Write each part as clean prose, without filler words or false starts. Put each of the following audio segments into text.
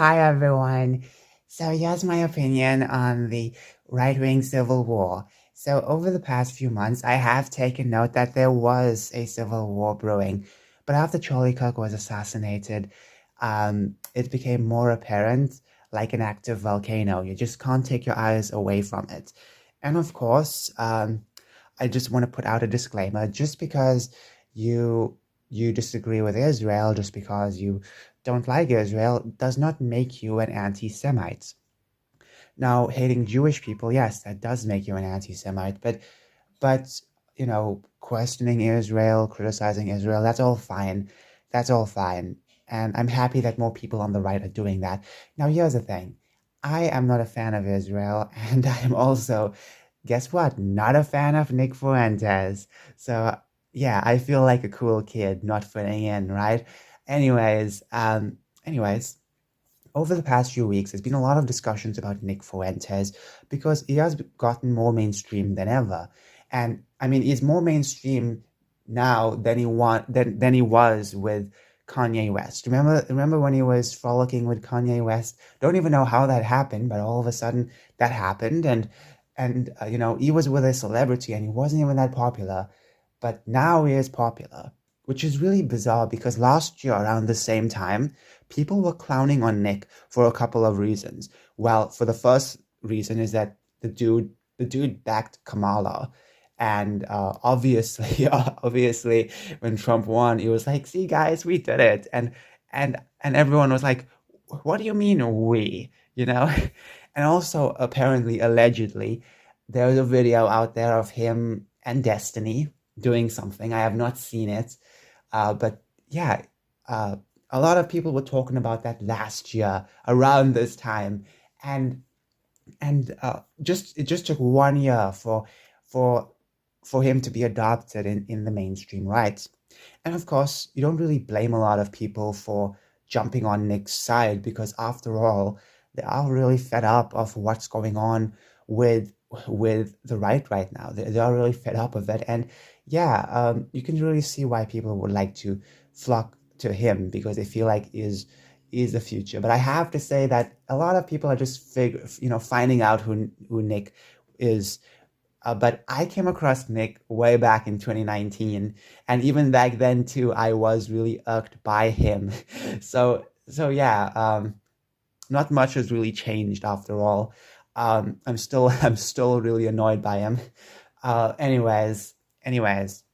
Hi everyone. So here's my opinion on the right-wing civil war. So over the past few months, I have taken note that there was a civil war brewing, but after Charlie Kirk was assassinated, it became more apparent, like an active volcano. You just can't take your eyes away from it. And of course, I just want to put out a disclaimer: just because you you disagree with Israel, just because you don't like Israel, does not make you an anti-Semite. Now, hating Jewish people, yes, that does make you an anti-Semite, but questioning Israel, criticizing Israel, that's all fine. That's all fine. And I'm happy that more people on the right are doing that. Now, here's the thing. I am not a fan of Israel, and I am also, guess what? Not a fan of Nick Fuentes. So, yeah, I feel like a cool kid not fitting in, right? Anyways, um, anyways, over the past few weeks, there's been a lot of discussions about Nick Fuentes because he has gotten more mainstream than ever. And I mean, he's more mainstream now than he was with Kanye West. Remember when he was frolicking with Kanye West? Don't even know how that happened, but all of a sudden that happened, and he was with a celebrity and he wasn't even that popular, but now he is popular, which is really bizarre because last year around the same time people were clowning on Nick for a couple of reasons. Well, for the first reason is that the dude backed Kamala, and obviously, when Trump won, he was like, "See, guys, we did it," and everyone was like, "What do you mean we?" You know, and also apparently, allegedly, there's a video out there of him and Destiny doing something. I have not seen it, but yeah. Uh, a lot of people were talking about that last year around this time, and just it just took 1 year for for him to be adopted in the mainstream right. And of course, you don't really blame a lot of people for jumping on Nick's side because after all, they are really fed up of what's going on with with the right now. They are really fed up of it, and yeah, you can really see why people would like to flock to him because they feel like is the future. But I have to say that a lot of people are just finding out who Nick is. But I came across Nick way back in 2019, and even back then too, I was really irked by him. So yeah, not much has really changed after all. I'm still really annoyed by him. Anyways,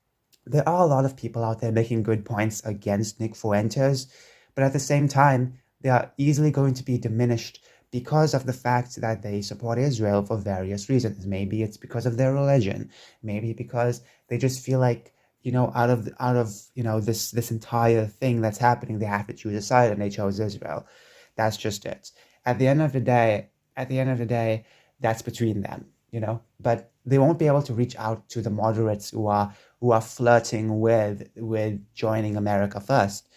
there are a lot of people out there making good points against Nick Fuentes, but at the same time, they are easily going to be diminished because of the fact that they support Israel for various reasons. Maybe it's because of their religion. Maybe because they just feel like, out of this entire thing that's happening, they have to choose a side, and they chose Israel. That's just it. At the end of the day, at the end of the day, that's between them. But they won't be able to reach out to the moderates who are flirting with joining America first.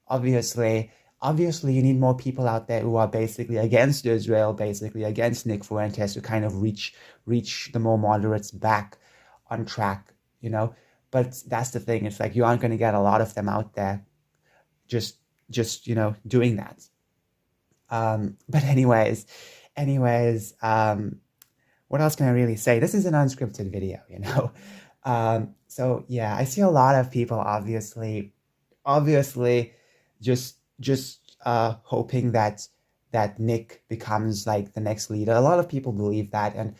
Obviously, obviously, you need more people out there who are basically against Israel, basically against Nick Fuentes, to kind of reach the more moderates back on track. But that's the thing. It's like you aren't going to get a lot of them out there just doing that. But anyways, what else can I really say? This is an unscripted video. So yeah, I see a lot of people obviously just hoping that Nick becomes like the next leader. A lot of people believe that, and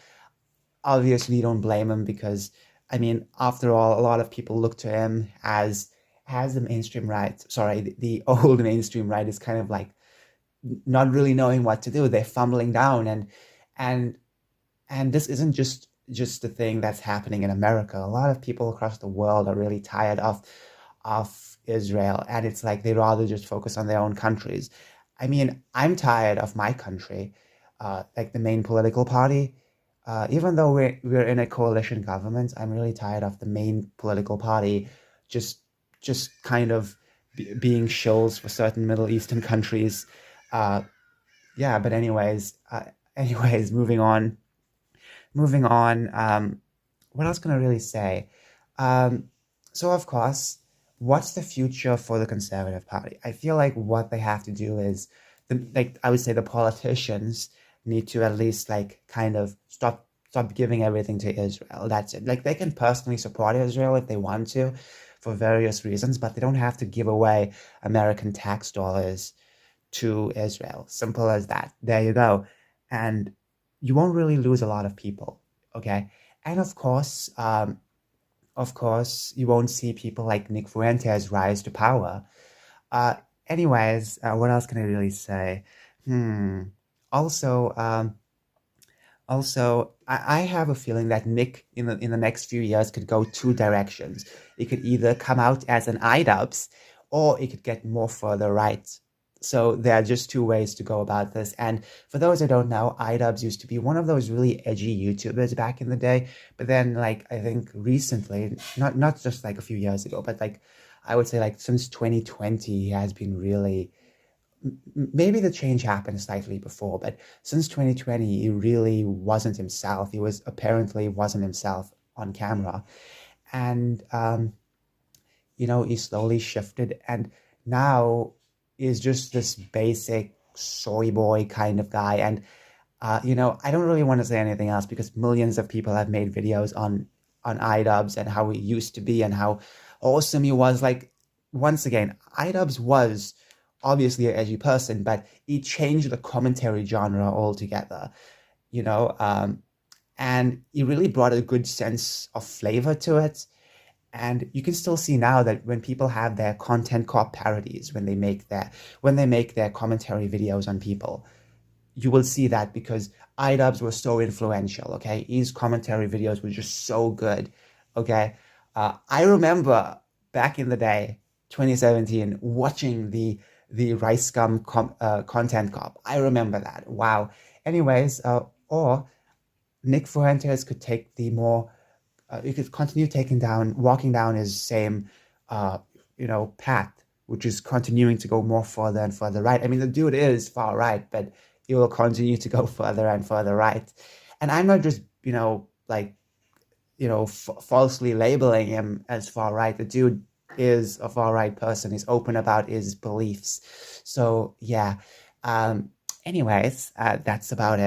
obviously you don't blame him because I mean, after all, a lot of people look to him as the mainstream right. Sorry, the old mainstream right is kind of like not really knowing what to do. They're fumbling down, and and this isn't just the thing that's happening in America. A lot of people across the world are really tired of Israel, and it's like they rather just focus on their own countries. I mean, I'm tired of my country, like the main political party. Even though we're in a coalition government, I'm really tired of the main political party just just kind of being shills for certain Middle Eastern countries. Uh, yeah, but anyways, moving on. What else can I really say? Um, so of course, what's the future for the Conservative Party? I feel like what they have to do is like I would say the politicians need to at least like kind of stop giving everything to Israel. That's it. Like they can personally support Israel if they want to for various reasons, but they don't have to give away American tax dollars to Israel. Simple as that. There you go. And you won't really lose a lot of people. Okay. And of course, you won't see people like Nick Fuentes rise to power. Uh, what else can I really say? Hmm. Also, um, I have a feeling that Nick in the next few years could go two directions. It could either come out as an iDubbbz, or it could get more further right. So there are just two ways to go about this. And for those who don't know, iDubbbz used to be one of those really edgy YouTubers back in the day. But then, like I think recently, not just like a few years ago, but like I would say like since 2020, he has been really maybe the change happened slightly before, but since 2020, he really wasn't himself. He was apparently wasn't himself on camera. And, he slowly shifted and now is just this basic soy boy kind of guy. And, I don't really want to say anything else because millions of people have made videos on iDubbbz and how he used to be and how awesome he was. Like, once again, iDubbbz was obviously an edgy person, but he changed the commentary genre altogether, you know, um, and he really brought a good sense of flavor to it. And you can still see now that when people have their content cop parodies, when they make their commentary videos on people, you will see that because iDubbbz was so influential. Okay, his commentary videos were just so good. Okay, I remember back in the day, 2017, watching the Rice Gum content cop. I remember that. Wow. Anyways, or Nick Fuentes could take the more. He could continue walking down his same, path, which is continuing to go more further and further right. I mean, the dude is far right, but he will continue to go further and further right. And I'm not just, falsely labeling him as far right. The dude is a far right person. He's open about his beliefs. So yeah. Anyways, that's about it.